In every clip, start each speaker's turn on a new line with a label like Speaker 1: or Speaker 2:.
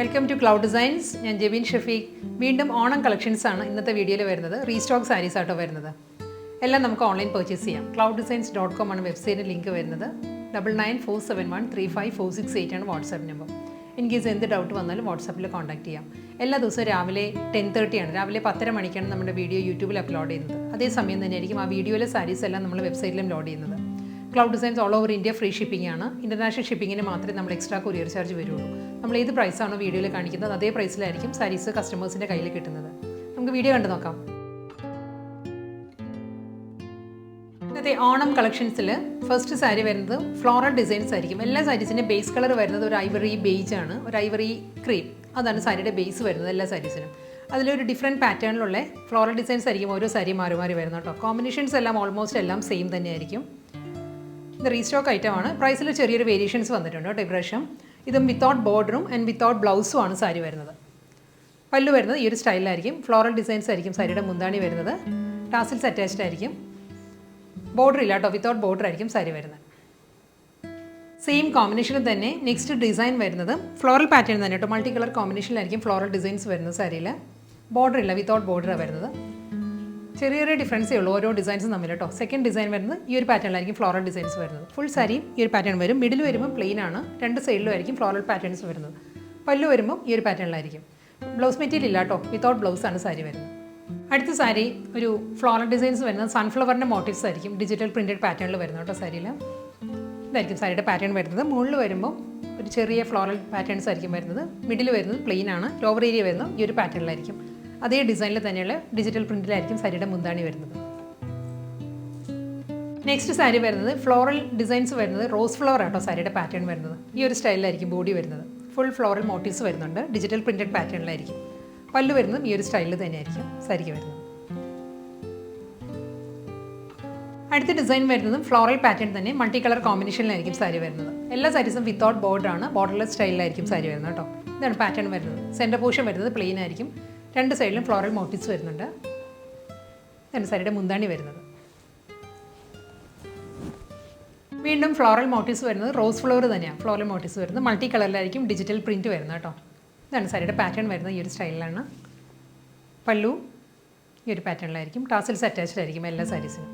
Speaker 1: Welcome to cloud designs. ഞാൻ ജെബിൻ ഷഫീഖ്. വീണ്ടും Onam collections ആണ് ഇന്നത്തെ വീഡിയോയിൽ വരുന്നത്. റീസ്റ്റോക്ക് സാരീസ് ആട്ടോ വരുന്നത്. എല്ലാം നമുക്ക് ഓൺലൈൻ പർച്ചേസ് ചെയ്യാം. clouddesigns.com ആണ് വെബ്സൈറ്റിൽ ലിങ്ക് വരുന്നത്. 9947135468 ആണ് വാട്സാപ്പ് നമ്പർ. ഇൻ കേസ് എന്ത് ഡൗട്ട് വന്നാലും വാട്സാപ്പിൽ കോൺടാക്ട് ചെയ്യാം. എല്ലാ ദിവസവും രാവിലെ 10:30 ആണ്, രാവിലെ 10:30 മണിക്കാണ് നമ്മുടെ വീഡിയോ യൂട്യൂബിൽ അപ്ലോഡ് ചെയ്യുന്നത്. അതേസമയം തന്നെയായിരിക്കും ആ വീഡിയോയിലെ സാരീസ് എല്ലാം നമ്മൾ വെബ്സൈറ്റിലും ലോഡ് ചെയ്യുന്നത്. Cloud designs all over India free shipping ആണ്. ഇൻ്റർനാഷണൽ ഷിപ്പിങ്ങിന് മാത്രമേ നമ്മൾ എക്സ്ട്രാ കൊറിയർ ചാർജ് വരുള്ളൂ. നമ്മൾ ഏത് പ്രൈസാണോ വീഡിയോയിൽ കാണിക്കുന്നത് അതേ പ്രൈസിലായിരിക്കും സാരീസ് കസ്റ്റമേഴ്സിൻ്റെ കയ്യിൽ കിട്ടുന്നത്. നമുക്ക് വീഡിയോ കണ്ടു നോക്കാം. ഇന്നത്തെ ഓണം കളക്ഷൻസിൽ ഫസ്റ്റ് സാരി വരുന്നത് ഫ്ലോറൽ ഡിസൈൻസ് ആയിരിക്കും. എല്ലാ സാരീസിൻ്റെ ബേസ് കളർ വരുന്നത് ഒരു ഐവറി ബേജ് ആണ്, ഒരു ഐവറി ക്രീം. അതാണ് സാരിയുടെ ബേസ് വരുന്നത് എല്ലാ സാരീസിനും. അതിലൊരു ഡിഫറെൻറ്റ് പാറ്റേണിലുള്ള ഫ്ലോറൽ ഡിസൈൻസ് ആയിരിക്കും ഓരോ സാരി മാറി മാറി വരുന്നത് കേട്ടോ. കോമ്പിനേഷൻസ് എല്ലാം ഓൾമോസ്റ്റ് എല്ലാം സെയിം തന്നെയായിരിക്കും. ഇത് റീസ്റ്റോക്ക് ഐറ്റമാണ്. പ്രൈസിൽ ചെറിയൊരു വേരിയേഷൻസ് വന്നിട്ടുണ്ട് കേട്ടോ ഇപ്രാവശ്യം. ഇതും വിത്തൗട്ട് ബോർഡറും ആൻഡ് വിത്തൗട്ട് ബ്ലൗസും ആണ് സാരി വരുന്നത്. പല്ലു വരുന്നത് ഈ ഒരു സ്റ്റൈലിലായിരിക്കും. ഫ്ലോറൽ ഡിസൈൻസ് ആയിരിക്കും സാരിയുടെ മുന്താണി വരുന്നത്. ടാസിൽസ് അറ്റാച്ച്ഡ് ആയിരിക്കും. ബോർഡർ ഇല്ല കേട്ടോ, വിത്തൗട്ട് ബോർഡർ ആയിരിക്കും സാരി വരുന്നത്. സെയിം കോമ്പിനേഷനിൽ തന്നെ നെക്സ്റ്റ് ഡിസൈൻ വരുന്നത് ഫ്ലോറൽ പാറ്റേൺ തന്നെ കേട്ടോ. മൾട്ടി കളർ കോമ്പിനേഷനിലായിരിക്കും ഫ്ലോറൽ ഡിസൈൻസ് വരുന്നത് സാരിയിൽ. ബോർഡർ ഇല്ല, വിത്തൗട്ട് ബോർഡറാണ് വരുന്നത്. ചെറിയ ഡിഫറൻസേ ഉള്ളൂ ഓരോ ഡിസൈൻസും തമ്മിൽ കേട്ടോ. സെക്കൻഡ് ഡിസൈൻ വരുന്നത് ഈ ഒരു പാറ്റേണിലായിരിക്കും ഫ്ലോറൽ ഡിസൈൻസ് വരുന്നത്. ഫുൾ സാരിയും ഈ ഒരു പാറ്റേൺ വരും. മിഡിൽ വരുമ്പോൾ പ്ലെയിൻ ആണ്, രണ്ട് സൈഡിലും ആയിരിക്കും ഫ്ലോറൽ പാറ്റേൺസ് വരുന്നത്. പല്ലു വരുമ്പോൾ ഈ ഒരു പാറ്റേണിലായിരിക്കും. ബ്ലൗസ് മെറ്റീരിയൽ ഇല്ല കേട്ടോ, വിത്തൗട്ട് ബ്ലൗസ് ആണ് സാരി വരുന്നത്. അടുത്ത സാരി ഒരു ഫ്ലോറൽ ഡിസൈൻസ് വരുന്നത് സൺഫ്ലവറിൻ്റെ മോട്ടീവ്സ് ആയിരിക്കും ഡിജിറ്റൽ പ്രിൻറ്റഡ് പാറ്റേണിൽ വരുന്നത് കേട്ടോ. സാരിയിൽ ഇതായിരിക്കും സാരിയുടെ പാറ്റേൺ വരുന്നത്. മുകളിൽ വരുമ്പോൾ ഒരു ചെറിയ ഫ്ലോറൽ പാറ്റേൺസ് ആയിരിക്കും വരുന്നത്. മിഡിൽ വരുന്നത് പ്ലെയിൻ ആണ്. ലോവർ ഏരിയ വരുന്നത് ഈ ഒരു പാറ്റേണിലായിരിക്കും. അതേ ഡിസൈനിൽ തന്നെയുള്ള ഡിജിറ്റൽ പ്രിൻറ്റിലായിരിക്കും സാരിയുടെ മുന്താണി വരുന്നത്. നെക്സ്റ്റ് സാരി വരുന്നത് ഫ്ലോറൽ ഡിസൈൻസ് വരുന്നത് റോസ് ഫ്ലവർ ആട്ടോ സാരിയുടെ പാറ്റേൺ വരുന്നത്. ഈ ഒരു സ്റ്റൈലിലായിരിക്കും ബോഡി വരുന്നത്. ഫുൾ ഫ്ലോറൽ മോട്ടീവ്സ് വരുന്നുണ്ട്. ഡിജിറ്റൽ പ്രിൻറ്റഡ് പാറ്റേണിലായിരിക്കും. പല്ലു വരുന്നതും ഈ ഒരു സ്റ്റൈലിൽ തന്നെയായിരിക്കും സാരിക്ക് വരുന്നത്. അടുത്ത ഡിസൈൻ വരുന്നതും ഫ്ലോറൽ പാറ്റേൺ തന്നെ മൾട്ടി കളർ കോമ്പിനേഷനിലായിരിക്കും സാരി വരുന്നത്. എല്ലാ സാരീസും വിത്തൗട്ട് ബോർഡറാണ്, ബോർഡർലെസ് സ്റ്റൈലിലായിരിക്കും സാരി വരുന്നത് കേട്ടോ. ഇതാണ് പാറ്റേൺ വരുന്നത്. സെൻറ്റർ പോർഷൻ വരുന്നത് പ്ലെയിൻ ആയിരിക്കും. രണ്ട് സൈഡിലും ഫ്ലോറൽ മോട്ടീവ്സ് വരുന്നുണ്ട്. ഇതാണ് സാരിയുടെ മുന്താണി വരുന്നത്. വീണ്ടും ഫ്ലോറൽ മോട്ടീവ്സ് വരുന്നത് റോസ് ഫ്ലവർ തന്നെയാണ്. ഫ്ലോറൽ മോട്ടീവ്സ് വരുന്നത് മൾട്ടി കളറിലായിരിക്കും ഡിജിറ്റൽ പ്രിൻറ്റ് വരുന്നത് കേട്ടോ. ഇതാണ് സാരിയുടെ പാറ്റേൺ വരുന്നത്. ഈ ഒരു സ്റ്റൈലിലാണ്. പല്ലു ഈ ഒരു പാറ്റേണിലായിരിക്കും. ടാസിൽസ് അറ്റാച്ച്ഡ് ആയിരിക്കും എല്ലാ സാരീസിനും.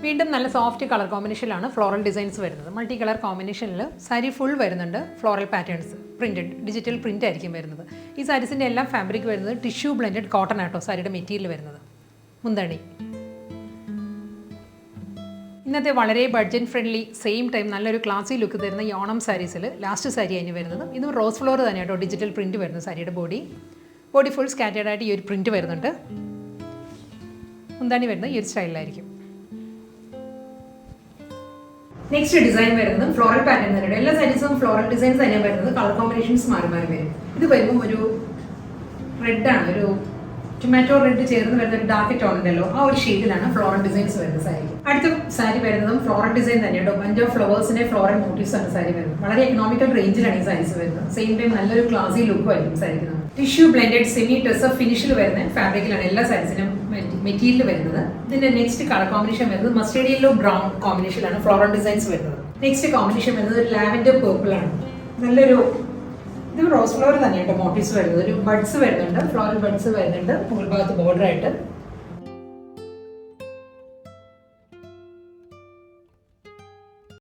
Speaker 1: വീണ്ടും നല്ല സോഫ്റ്റ് കളർ കോമ്പിനേഷനിലാണ് ഫ്ലോറൽ ഡിസൈൻസ് വരുന്നത്. മൾട്ടി കളർ കോമ്പിനേഷനിൽ സാരി ഫുൾ വരുന്നുണ്ട്. Floral patterns printed digital print ആയിരിക്കും വരുന്നത്. ഈ സാരീസിൻ്റെ എല്ലാം ഫാബ്രിക് വരുന്നത് ടിഷ്യൂ ബ്ലെൻഡഡ് കോട്ടൺ ആട്ടോ സാരിയുടെ മെറ്റീരിയൽ വരുന്നത്. മുന്താണി ഇന്നത്തെ വളരെ ബഡ്ജറ്റ് ഫ്രണ്ട്ലി സെയിം ടൈം നല്ലൊരു ക്ലാസി ലുക്ക് തരുന്ന ഈ ഓണം സാരീസിൽ ലാസ്റ്റ് സാരി അതിന് വരുന്നത് ഇതും റോസ് ഫ്ലോർ തന്നെ കേട്ടോ. ഡിജിറ്റൽ പ്രിൻറ്റ് വരുന്നത് സാരിയുടെ ബോഡി ഫുൾ സ്കാറ്റേഡ് ആയിട്ട് ഈ ഒരു പ്രിൻറ്റ് വരുന്നുണ്ട്. മുന്താണി വരുന്നത് ഈ ഒരു സ്റ്റൈലിലായിരിക്കും. നെക്സ്റ്റ് ഡിസൈൻ വരുന്നത് ഫ്ലോറൽ പാറ്റേൺ തന്നെയാണ്. എല്ലാ സാരീസും ഫ്ലോറൽ ഡിസൈൻസ് തന്നെയാണ് വരുന്നത്. കളർ കോമ്പിനേഷൻസ് മാറി മാറി വരും. ഇത് വരുമ്പോൾ ഒരു റെഡാണ്, ഒരു ടൊമാറ്റോ റെഡ് ചേർന്ന് വരുന്ന ഒരു ഡാർക്ക് ടോൺ ഉണ്ടല്ലോ, ആ ഒരു ഷെയ്ഡിലാണ് ഫ്ലോറൽ ഡിസൈൻസ് വരുന്നത് സാരി. അടുത്ത സാരി വരുന്നതും ഫ്ലോറൽ ഡിസൈൻ തന്നെയാണ്. ബഞ്ച് ഓഫ് ഫ്ലവേഴ്സിന്റെ ഫ്ലോറൽ മോട്ടീവ്സ് ആണ് സാരി വരുന്നത്. വളരെ എക്കണോമിക്കൽ റേഞ്ചിലാണ് ഈ സാരീസ് വരുന്നത്. സെയിം ടൈം നല്ലൊരു ക്ലാസി ലുക്കും ആയിരിക്കും സാരിക്കുന്നത്. ടിഷ്യൂ ബ്ലെൻഡഡ് സെമി ടെസർ ഫിനിഷിൽ വരുന്ന ഫാബ്രിക്കിലാണ് എല്ലാ സാരീസിനും മെറ്റീരിയൽ വരുന്നത്. ഇതിന്റെ നെക്സ്റ്റ് കളർ കോമ്പിനേഷൻ വരുന്നത് മസ്റ്റേർഡ് യെല്ലോ ബ്രൗൺ കോമ്പിനേഷനിലാണ് ഫ്ലോറൽ ഡിസൈൻസ് വരുന്നത്. നെക്സ്റ്റ് കോമ്പിനേഷൻ വരുന്നത് ഒരു ലാവൻഡർ പേർപ്പിൾ ആണ്. നല്ലൊരു ഇത് റോസ് ഫ്ലവർ തന്നെയാണ് മോട്ടീവ്സ് വരുന്നത്. ഒരു ബഡ്സ് വരുന്നുണ്ട്, ഫ്ലോറൽ ബഡ്സ് വരുന്നുണ്ട് മുകൾ ഭാഗത്ത് ബോർഡർ ആയിട്ട്.